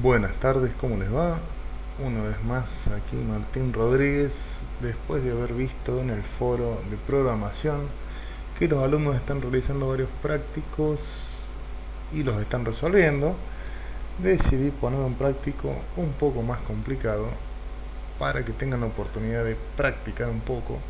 Buenas tardes, ¿cómo les va? Una vez más aquí Martín Rodríguez, después de haber visto en el foro de programación que los alumnos están realizando varios prácticos y los están resolviendo, decidí poner un práctico un poco más complicado para que tengan la oportunidad de practicar un poco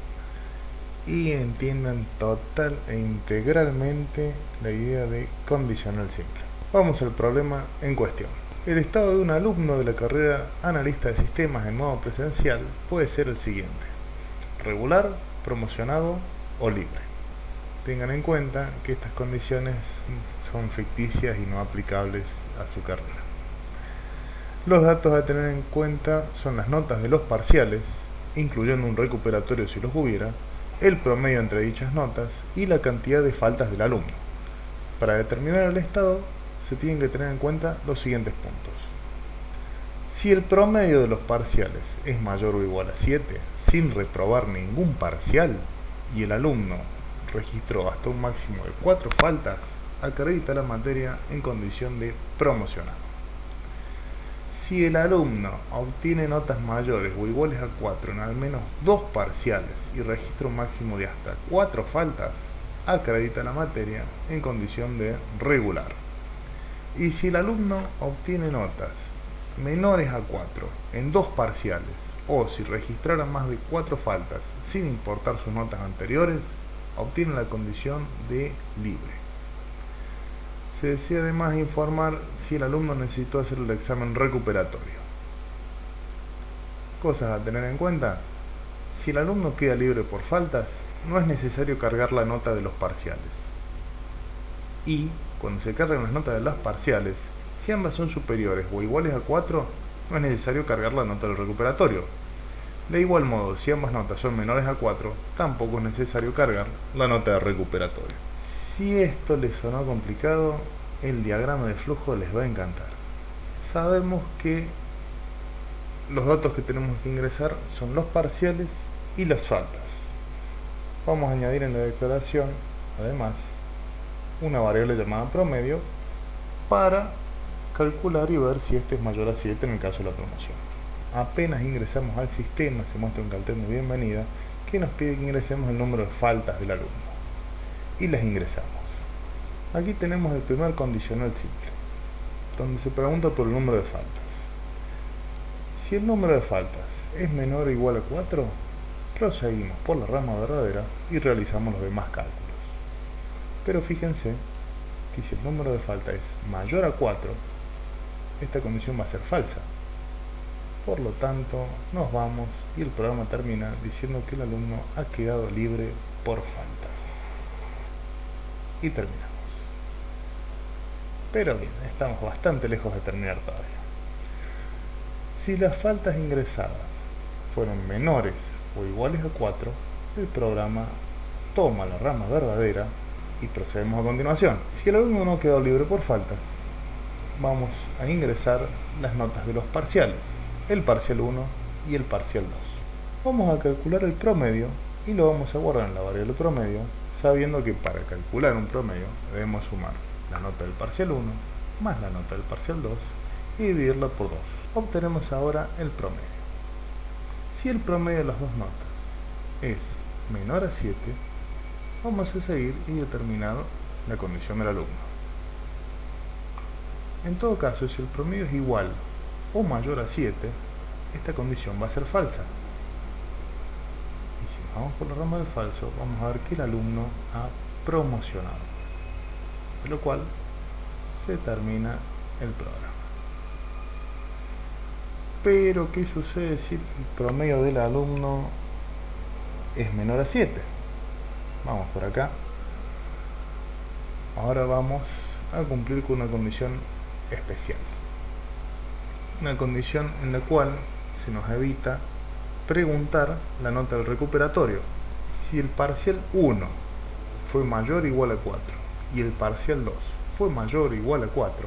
y entiendan total e integralmente la idea de condicional simple. Vamos al problema en cuestión. El estado de un alumno de la carrera analista de sistemas en modo presencial puede ser el siguiente: regular, promocionado o libre. Tengan en cuenta que estas condiciones son ficticias y no aplicables a su carrera. Los datos a tener en cuenta son las notas de los parciales, incluyendo un recuperatorio si los hubiera, el promedio entre dichas notas y la cantidad de faltas del alumno. Para determinar el estado se tienen que tener en cuenta los siguientes puntos. Si el promedio de los parciales es mayor o igual a 7, sin reprobar ningún parcial, y el alumno registró hasta un máximo de 4 faltas, acredita la materia en condición de promocionado. Si el alumno obtiene notas mayores o iguales a 4 en al menos 2 parciales y registra un máximo de hasta 4 faltas, acredita la materia en condición de regular. Y si el alumno obtiene notas menores a 4 en 2 parciales o si registrara más de 4 faltas sin importar sus notas anteriores, obtiene la condición de libre. Se desea además informar si el alumno necesitó hacer el examen recuperatorio. Cosas a tener en cuenta: si el alumno queda libre por faltas, no es necesario cargar la nota de los parciales. Y cuando se cargan las notas de las parciales, si ambas son superiores o iguales a 4, no es necesario cargar la nota del recuperatorio. De igual modo, si ambas notas son menores a 4, tampoco es necesario cargar la nota de recuperatorio. Si esto les sonó complicado, el diagrama de flujo les va a encantar. Sabemos que los datos que tenemos que ingresar son los parciales y las faltas. Vamos a añadir en la declaración, además, una variable llamada promedio para calcular y ver si este es mayor a 7 en el caso de la promoción. Apenas ingresamos al sistema, se muestra un cartel de bienvenida que nos pide que ingresemos el número de faltas del alumno. Y las ingresamos. Aquí tenemos el primer condicional simple, donde se pregunta por el número de faltas. Si el número de faltas es menor o igual a 4, proseguimos por la rama verdadera y realizamos los demás cálculos. Pero fíjense que si el número de faltas es mayor a 4, esta condición va a ser falsa. Por lo tanto, nos vamos y el programa termina diciendo que el alumno ha quedado libre por faltas. Y terminamos. Pero bien, estamos bastante lejos de terminar todavía. Si las faltas ingresadas fueron menores o iguales a 4, el programa toma la rama verdadera y procedemos a continuación. Si el alumno no quedó libre por faltas, vamos a ingresar las notas de los parciales, el parcial 1 y el parcial 2. Vamos a calcular el promedio y lo vamos a guardar en la variable promedio, sabiendo que para calcular un promedio debemos sumar la nota del parcial 1 más la nota del parcial 2 y dividirla por 2. Obtenemos ahora el promedio. Si el promedio de las dos notas es menor a 7, vamos a seguir y determinar la condición del alumno. En todo caso, si el promedio es igual o mayor a 7, esta condición va a ser falsa. Y si nos vamos por la rama del falso, vamos a ver que el alumno ha promocionado, de lo cual se termina el programa. Pero, ¿qué sucede si el promedio del alumno es menor a 7? Vamos por acá. Ahora vamos a cumplir con una condición especial. Una condición en la cual se nos evita preguntar la nota del recuperatorio. Si el parcial 1 fue mayor o igual a 4 y el parcial 2 fue mayor o igual a 4,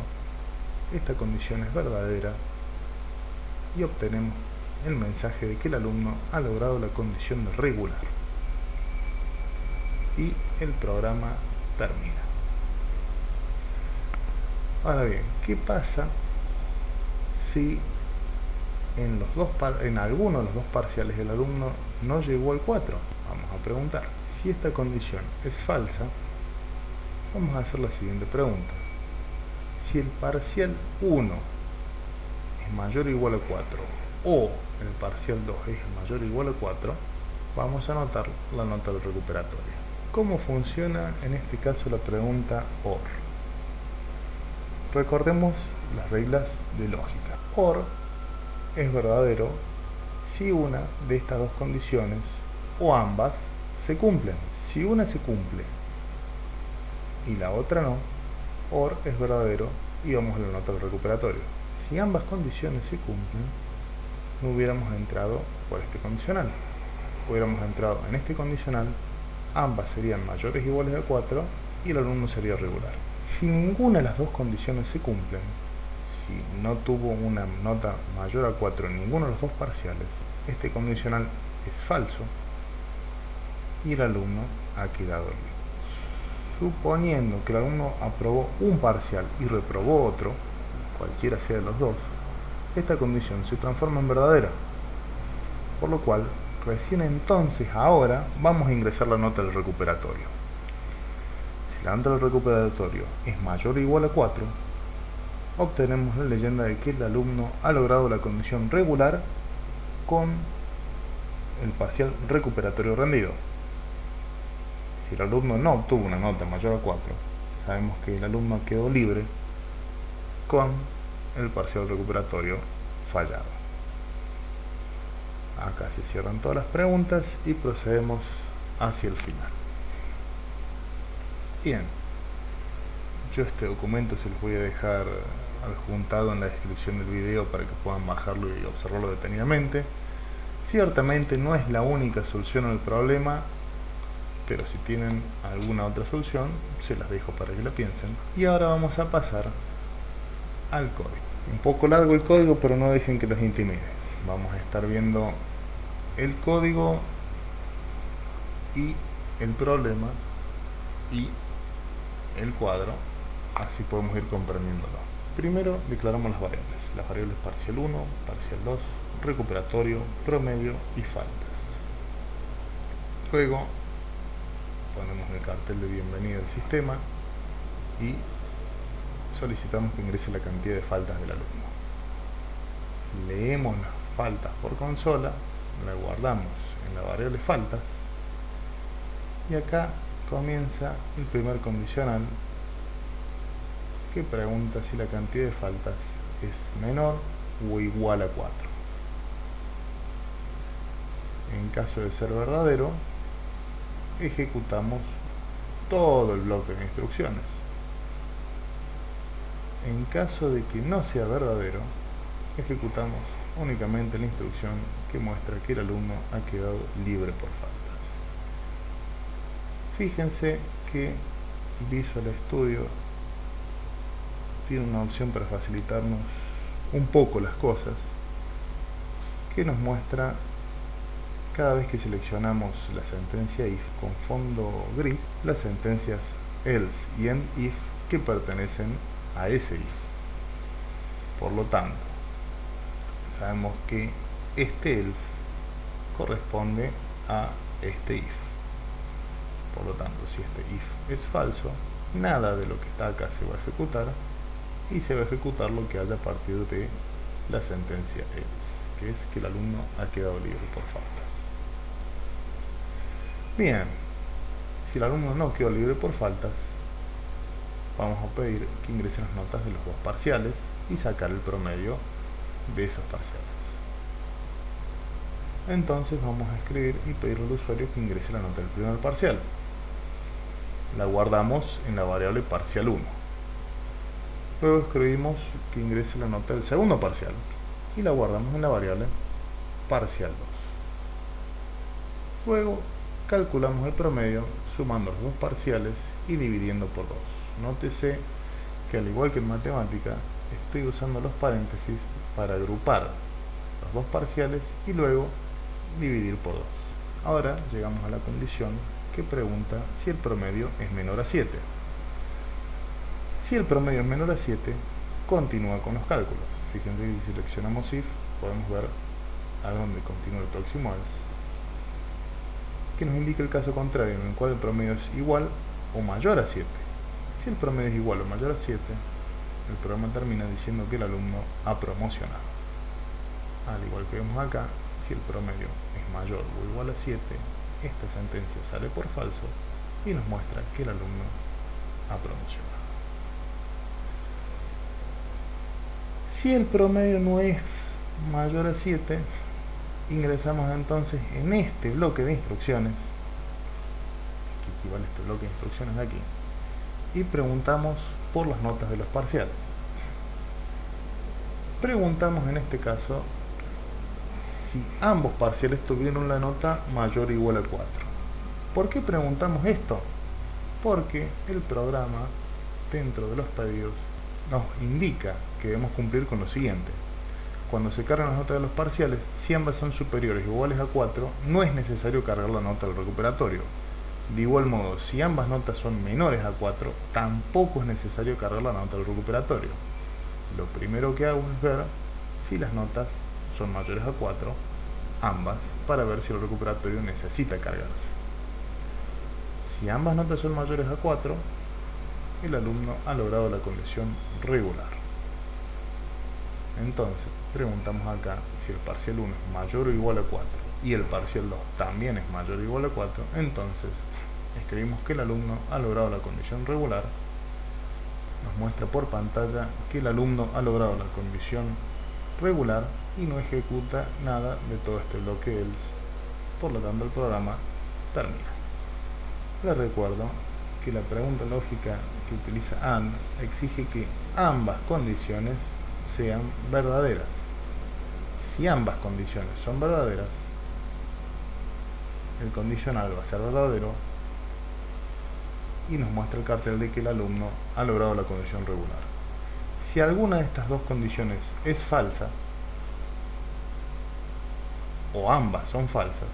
esta condición es verdadera y obtenemos el mensaje de que el alumno ha logrado la condición de regular. Y el programa termina. Ahora bien, ¿qué pasa si en alguno de los dos parciales el alumno no llegó al 4. Vamos a preguntar. Si esta condición es falsa, vamos a hacer la siguiente pregunta. Si el parcial 1 es mayor o igual a 4 o el parcial 2 es mayor o igual a 4, vamos a anotar la nota del recuperatorio. ¿Cómo funciona en este caso la pregunta OR? Recordemos las reglas de lógica. OR es verdadero si una de estas dos condiciones o ambas se cumplen. Si una se cumple y la otra no, OR es verdadero y vamos a la nota del recuperatorio. Si ambas condiciones se cumplen, no hubiéramos entrado por este condicional. Hubiéramos entrado en este condicional, ambas serían mayores o iguales a 4 y el alumno sería regular. Si ninguna de las dos condiciones se cumplen, si no tuvo una nota mayor a 4 en ninguno de los dos parciales, este condicional es falso y el alumno ha quedado libre. Suponiendo que el alumno aprobó un parcial y reprobó otro, cualquiera sea de los dos, esta condición se transforma en verdadera, por lo cual recién entonces ahora vamos a ingresar la nota del recuperatorio. Si la nota del recuperatorio es mayor o igual a 4, obtenemos la leyenda de que el alumno ha logrado la condición regular con el parcial recuperatorio rendido. Si el alumno no obtuvo una nota mayor a 4, sabemos que el alumno quedó libre con el parcial recuperatorio fallado. Acá se cierran todas las preguntas y procedemos hacia el final. Bien, yo este documento se los voy a dejar adjuntado en la descripción del video para que puedan bajarlo y observarlo detenidamente. Ciertamente no es la única solución al problema, pero si tienen alguna otra solución, se las dejo para que la piensen. Y ahora vamos a pasar al código. Un poco largo el código, pero no dejen que los intimide. Vamos a estar viendo el código y el problema y el cuadro, así podemos ir comprendiéndolo. Primero declaramos las variables parcial 1, parcial 2, recuperatorio, promedio y faltas. Luego ponemos el cartel de bienvenida al sistema y solicitamos que ingrese la cantidad de faltas del alumno. Leemos las faltas por consola, la guardamos en la variable faltas y acá comienza el primer condicional que pregunta si la cantidad de faltas es menor o igual a 4. En caso de ser verdadero, ejecutamos todo el bloque de instrucciones. En caso de que no sea verdadero, ejecutamos únicamente la instrucción que muestra que el alumno ha quedado libre por faltas. Fíjense que Visual Studio tiene una opción para facilitarnos un poco las cosas, que nos muestra cada vez que seleccionamos la sentencia if con fondo gris, las sentencias else y end if que pertenecen a ese if. Por lo tanto, sabemos que este else corresponde a este if. Por lo tanto, si este if es falso, nada de lo que está acá se va a ejecutar y se va a ejecutar lo que haya a partir de la sentencia else, que es que el alumno ha quedado libre por faltas. Bien, si el alumno no quedó libre por faltas, vamos a pedir que ingrese las notas de los dos parciales y sacar el promedio de esos parciales. Entonces vamos a escribir y pedirle al usuario que ingrese la nota del primer parcial. La guardamos en la variable parcial 1. Luego escribimos que ingrese la nota del segundo parcial y la guardamos en la variable parcial 2. Luego calculamos el promedio sumando los dos parciales y dividiendo por 2. Nótese que al igual que en matemática, estoy usando los paréntesis para agrupar los dos parciales y luego dividir por 2. Ahora llegamos a la condición que pregunta si el promedio es menor a 7. Si el promedio es menor a 7, continúa con los cálculos. fíjense que si seleccionamos if, podemos ver a dónde continúa el próximo else, que nos indica el caso contrario, en el cual el promedio es igual o mayor a 7. Si el promedio es igual o mayor a 7, el programa termina diciendo que el alumno ha promocionado. Al igual que vemos acá, si el promedio es mayor o igual a 7, esta sentencia sale por falso y nos muestra que el alumno ha promocionado. Si el promedio no es mayor a 7, ingresamos entonces en este bloque de instrucciones, que equivale a este bloque de instrucciones de aquí, y preguntamos por las notas de los parciales. Preguntamos en este caso si ambos parciales tuvieron la nota mayor o igual a 4. ¿Por qué preguntamos esto? Porque el programa, dentro de los pedidos, nos indica que debemos cumplir con lo siguiente. Cuando se cargan las notas de los parciales, si ambas son superiores o iguales a 4, no es necesario cargar la nota del recuperatorio. De igual modo, si ambas notas son menores a 4, tampoco es necesario cargar la nota del recuperatorio. Lo primero que hago es ver si las notas son mayores a 4, ambas, para ver si el recuperatorio necesita cargarse. Si ambas notas son mayores a 4, el alumno ha logrado la condición regular. Entonces, preguntamos acá si el parcial 1 es mayor o igual a 4 y el parcial 2 también es mayor o igual a 4, entonces escribimos que el alumno ha logrado la condición regular. Nos muestra por pantalla que el alumno ha logrado la condición regular y no ejecuta nada de todo este bloque else. Por lo tanto, el programa termina. Les recuerdo que la pregunta lógica que utiliza AND exige que ambas condiciones sean verdaderas. Si ambas condiciones son verdaderas, el condicional va a ser verdadero y nos muestra el cartel de que el alumno ha logrado la condición regular. Si alguna de estas dos condiciones es falsa, o ambas son falsas,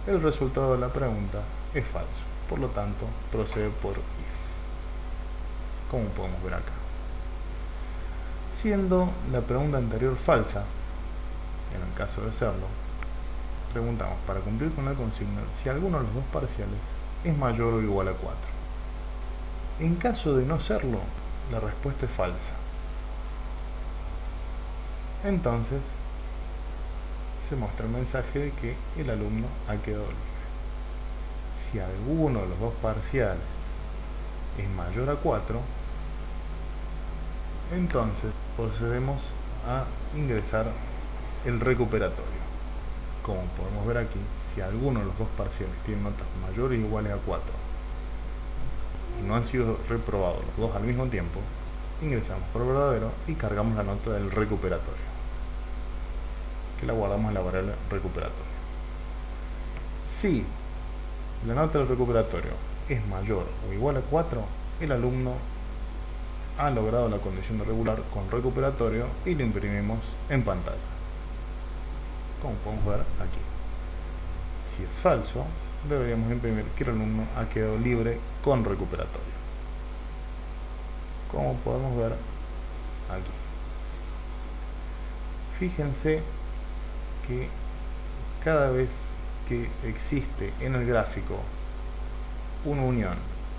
el resultado de la pregunta es falso. Por lo tanto, procede por if, como podemos ver acá. Siendo la pregunta anterior falsa, en el caso de serlo, preguntamos para cumplir con la consigna si alguno de los dos parciales es mayor o igual a 4. En caso de no serlo, la respuesta es falsa. Entonces, se muestra el mensaje de que el alumno ha quedado libre. Si alguno de los dos parciales es mayor a 4, entonces procedemos a ingresar el recuperatorio. Como podemos ver aquí, si alguno de los dos parciales tiene notas mayores o iguales a 4 y no han sido reprobados los dos al mismo tiempo, ingresamos por verdadero y cargamos la nota del recuperatorio, que la guardamos en la variable recuperatorio. Si la nota del recuperatorio es mayor o igual a 4, el alumno ha logrado la condición de regular con recuperatorio y lo imprimimos en pantalla, como podemos ver aquí. Si es falso, deberíamos imprimir que el alumno ha quedado libre con recuperatorio, como podemos ver aquí. Fíjense que cada vez que existe en el gráfico una unión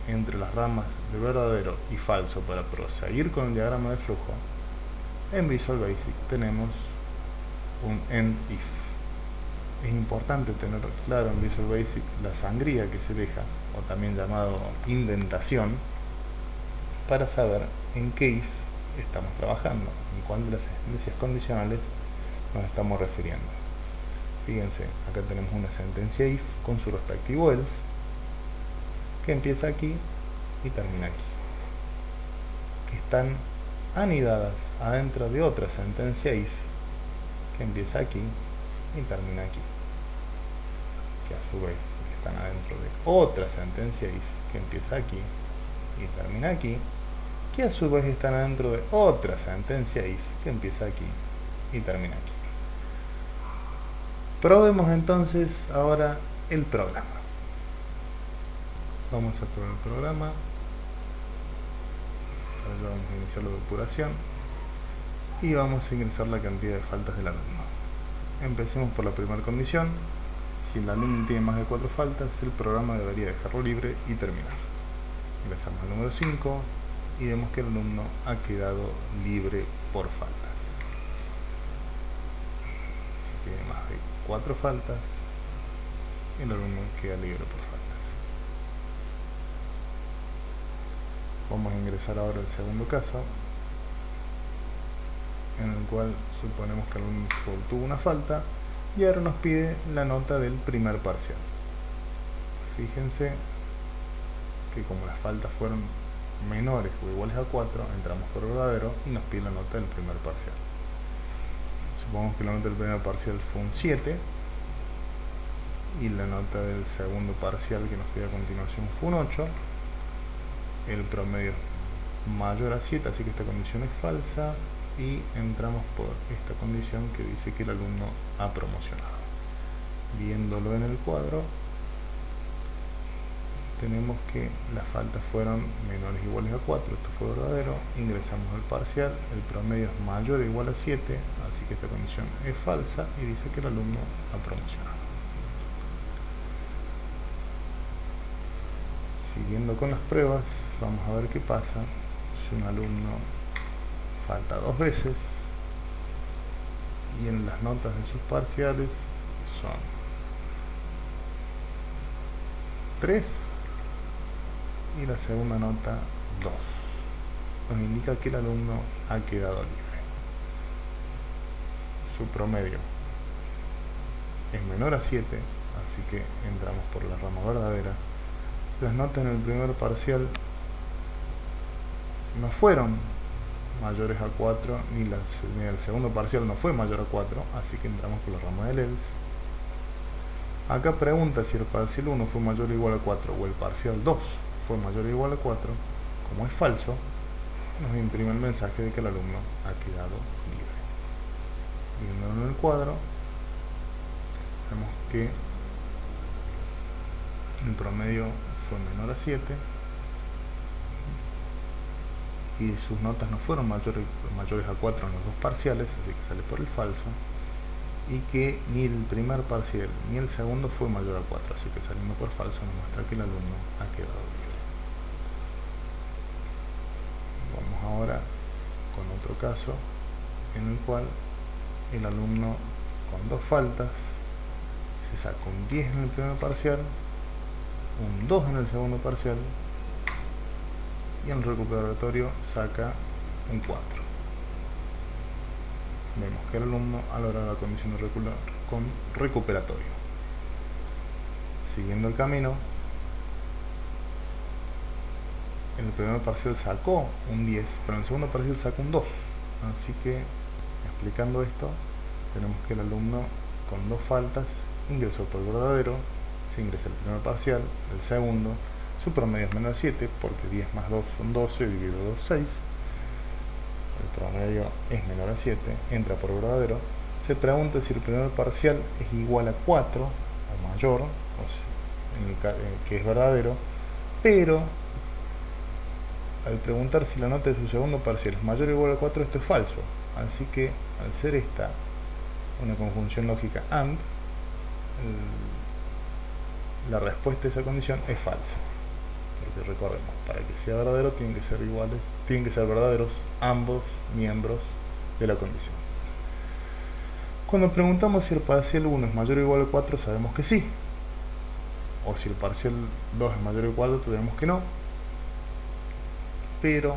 entre las ramas de verdadero y falso para proseguir con el diagrama de flujo, en Visual Basic tenemos un end if. Es importante tener claro en Visual Basic la sangría que se deja, o también llamado indentación, para saber en qué if estamos trabajando, en cuál de las sentencias condicionales nos estamos refiriendo. Fíjense, acá tenemos una sentencia if con su respectivo else, que empieza aquí y termina aquí, que están anidadas adentro de otra sentencia if, que empieza aquí y termina aquí, que a su vez están adentro de otra sentencia if, que empieza aquí y termina aquí, que a su vez están adentro de otra sentencia if, que empieza aquí y termina aquí. Probemos entonces ahora el programa. Vamos a probar el programa. Ahora vamos a iniciar la depuración. y vamos a ingresar la cantidad de faltas del alumno. Empecemos por la primera condición. Si el alumno tiene más de 4 faltas, el programa debería dejarlo libre y terminar. Ingresamos al número 5 y vemos que el alumno ha quedado libre por faltas. Si tiene más de 4 faltas, el alumno queda libre por faltas. Vamos a ingresar ahora al segundo caso, en el cual suponemos que el alumno tuvo una falta y ahora nos pide la nota del primer parcial. Fíjense que como las faltas fueron menores o iguales a 4, entramos por verdadero y nos pide la nota del primer parcial. Supongamos que la nota del primer parcial fue un 7 y la nota del segundo parcial que nos pide a continuación fue un 8. El promedio es mayor a 7, así que esta condición es falsa y entramos por esta condición que dice que el alumno ha promocionado. Viéndolo en el cuadro, tenemos que las faltas fueron menores o iguales a 4, esto fue verdadero, ingresamos al parcial, el promedio es mayor o igual a 7, así que esta condición es falsa y dice que el alumno ha promocionado. Siguiendo con las pruebas, vamos a ver qué pasa si un alumno falta 2 veces y en las notas de sus parciales son 3 y la segunda nota 2. Nos indica que el alumno ha quedado libre. Su promedio es menor a 7, así que entramos por la rama verdadera. Las notas en el primer parcial no fueron mayores a 4, ni el segundo parcial no fue mayor a 4, así que entramos por la rama del else. Acá pregunta si el parcial 1 fue mayor o igual a 4 o el parcial 2 fue mayor o igual a 4. Como es falso, nos imprime el mensaje de que el alumno ha quedado libre. Viéndolo en el cuadro, vemos que el promedio fue menor a 7 y sus notas no fueron mayores a 4 en los dos parciales, así que sale por el falso, y que ni el primer parcial ni el segundo fue mayor a 4, así que saliendo por falso nos muestra que el alumno ha quedado libre. Vamos ahora con otro caso en el cual el alumno con 2 faltas se saca un 10 en el primer parcial, un 2 en el segundo parcial y en el recuperatorio saca un 4. Vemos que el alumno ha logrado la condición de con recuperatorio. Siguiendo el camino, en el primer parcial sacó un 10, pero en el segundo parcial sacó un 2. Así que, explicando esto, tenemos que el alumno con 2 faltas ingresó por verdadero, se ingresa el primer parcial, el segundo, su promedio es menor a 7, porque 10 más 2 son 12, dividido 2, 6. El promedio es menor a 7, entra por verdadero. Se pregunta si el primer parcial es igual a 4 o mayor, que es verdadero, pero al preguntar si la nota de su segundo parcial es mayor o igual a 4, esto es falso. Así que al ser esta una conjunción lógica AND, la respuesta a esa condición es falsa. Porque recordemos, para que sea verdadero tienen que ser verdaderos ambos miembros de la condición. Cuando preguntamos si el parcial 1 es mayor o igual a 4, sabemos que sí. O si el parcial 2 es mayor o igual a 4, sabemos que no. Pero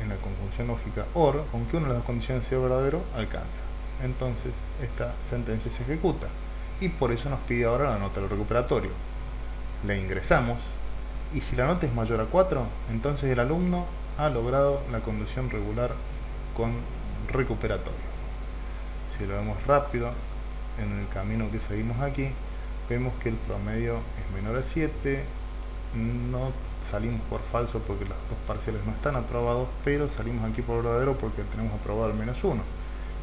en la conjunción lógica OR, aunque una de las dos condiciones sea verdadero, alcanza. Entonces esta sentencia se ejecuta y por eso nos pide ahora la nota del recuperatorio. Le ingresamos y si la nota es mayor a 4, entonces el alumno ha logrado la condición regular con recuperatorio. Si lo vemos rápido en el camino que seguimos aquí, vemos que el promedio es menor a 7, no salimos por falso porque los dos parciales no están aprobados, pero salimos aquí por verdadero porque tenemos aprobado el menos 1.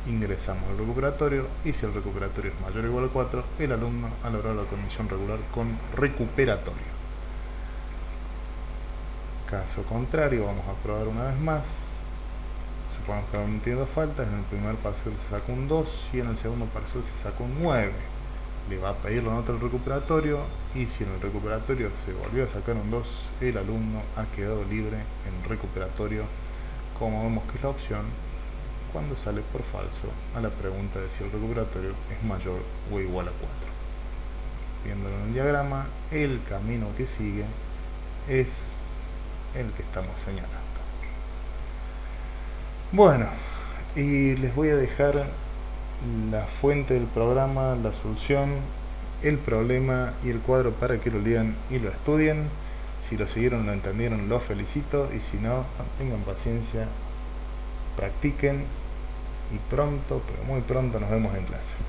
Ingresamos al recuperatorio y si el recuperatorio es mayor o igual a 4, el alumno ha logrado la condición regular con recuperatorio. Caso contrario, vamos a probar una vez más. supongamos que no tiene dos faltas, en el primer parcial se sacó un 2 y en el segundo parcial se sacó un 9. Le va a pedir la nota al recuperatorio y si en el recuperatorio se volvió a sacar un 2, el alumno ha quedado libre en recuperatorio, como vemos que es la opción cuando sale por falso a la pregunta de si el recuperatorio es mayor o igual a 4. Viéndolo en el diagrama, el camino que sigue es el que estamos señalando. Bueno, y les voy a dejar la fuente del programa, la solución, el problema y el cuadro para que lo lean y lo estudien. Si lo siguieron, lo entendieron, los felicito, y si no, tengan paciencia, practiquen y pronto, pero muy pronto nos vemos en clase.